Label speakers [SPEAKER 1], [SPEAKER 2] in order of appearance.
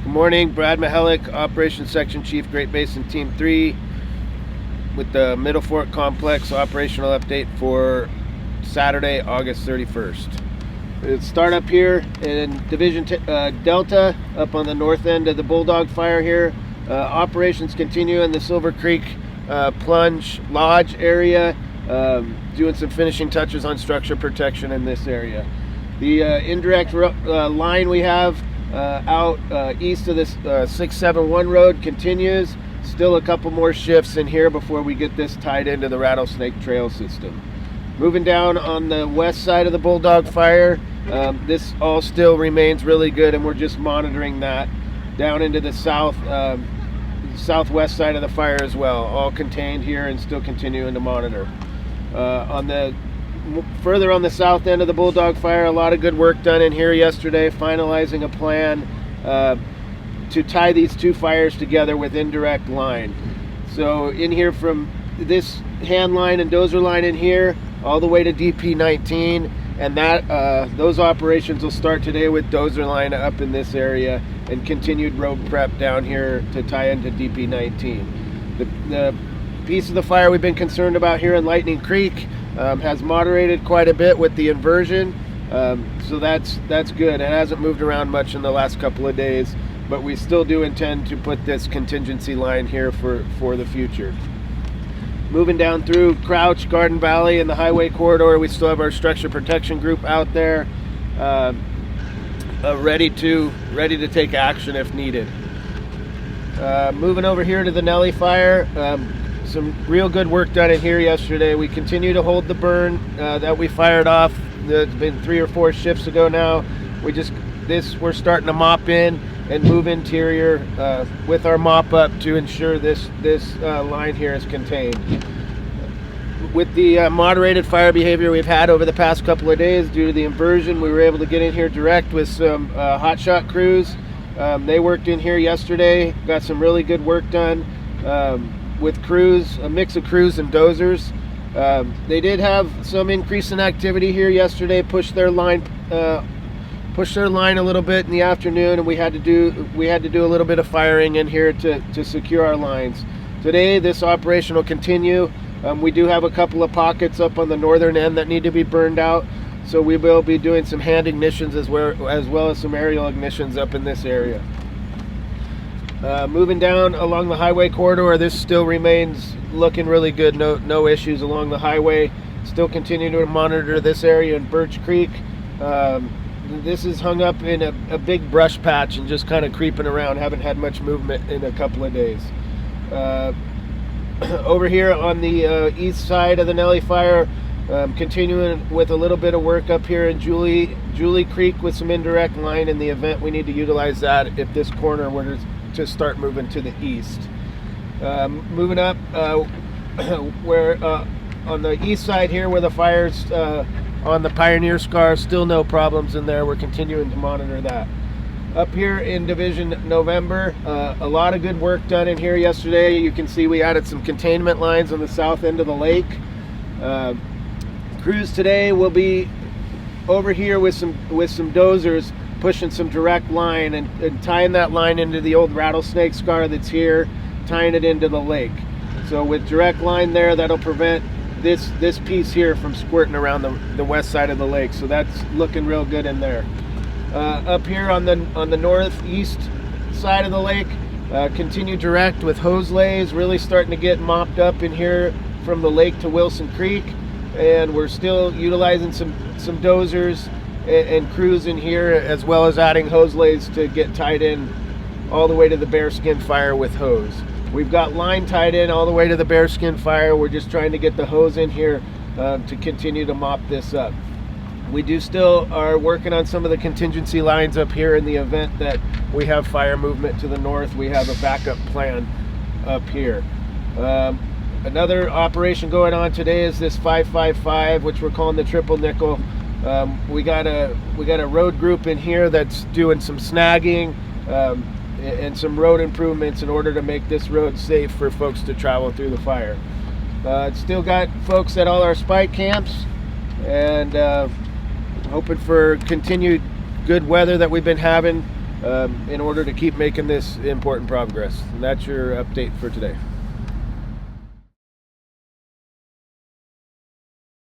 [SPEAKER 1] Good morning, Brad Mihelic, Operations Section Chief, Great Basin Team 3 with the Middle Fork Complex operational update for Saturday, August 31st. Let's start up here in Division Delta, up on the north end of the Bulldog Fire here. Operations continue in the Silver Creek Plunge Lodge area, doing some finishing touches on structure protection in this area. The indirect line we have out east of this 671 road continues. Still a couple more shifts in here before we get this tied into the Rattlesnake Trail system. Moving down on the west side of the Bulldog Fire, this all still remains really good, and we're just monitoring that down into the southwest side of the fire as well, all contained here and still continuing to monitor. Further on the south end of the Bulldog Fire, a lot of good work done in here yesterday, finalizing a plan to tie these two fires together with indirect line. So in here from this hand line and dozer line in here all the way to DP19, and that those operations will start today with dozer line up in this area and continued road prep down here to tie into DP19. The piece of the fire we've been concerned about here in Lightning Creek has moderated quite a bit with the inversion, so that's good. It hasn't moved around much in the last couple of days, but we still do intend to put this contingency line here for the future. Moving down through Crouch, Garden Valley, and the highway corridor, we still have our structure protection group out there, ready to take action if needed. Moving over here to the Nelly Fire, some real good work done in here yesterday. We continue to hold the burn that we fired off. It's been 3 or 4 shifts ago now. We're starting to mop in and move interior with our mop up to ensure this line here is contained. With the moderated fire behavior we've had over the past couple of days due to the inversion, we were able to get in here direct with some hotshot crews. They worked in here yesterday, got some really good work done with crews, a mix of crews and dozers. They did have some increase in activity here yesterday, pushed their line a little bit in the afternoon, and we had to do a little bit of firing in here to secure our lines. Today this operation will continue. We do have a couple of pockets up on the northern end that need to be burned out, so we will be doing some hand ignitions as well as some aerial ignitions up in this area. Moving down along the highway corridor, this still remains looking really good. No issues along the highway. Still continue to monitor this area in Birch Creek. This is hung up in a big brush patch and just kind of creeping around. Haven't had much movement in a couple of days. Over here on the east side of the Nelly Fire, continuing with a little bit of work up here in Julie Creek with some indirect line in the event we need to utilize that if this corner were to start moving to the east. Moving up where on the east side here where the fire's on the Pioneer Scar, still no problems in there. We're continuing to monitor that. Up here in Division November, a lot of good work done in here yesterday. You can see we added some containment lines on the south end of the lake. Crews today will be over here with some dozers, pushing some direct line and tying that line into the old Rattlesnake Scar that's here, tying it into the lake. So with direct line there, that'll prevent this piece here from squirting around the west side of the lake. So that's looking real good in there. Up here on the northeast side of the lake, continue direct with hose lays, really starting to get mopped up in here from the lake to Wilson Creek, and we're still utilizing some dozers and crews in here, as well as adding hose lays to get tied in all the way to the Bearskin Fire with hose. We've got line tied in all the way to the Bearskin Fire. We're just trying to get the hose in here to continue to mop this up. We still are working on some of the contingency lines up here in the event that we have fire movement to the north. We have a backup plan up here. Another operation going on today is this 555, which we're calling the Triple Nickel. We got a road group in here that's doing some snagging and some road improvements in order to make this road safe for folks to travel through the fire. Still got folks at all our spike camps, and hoping for continued good weather that we've been having in order to keep making this important progress. And that's your update for today.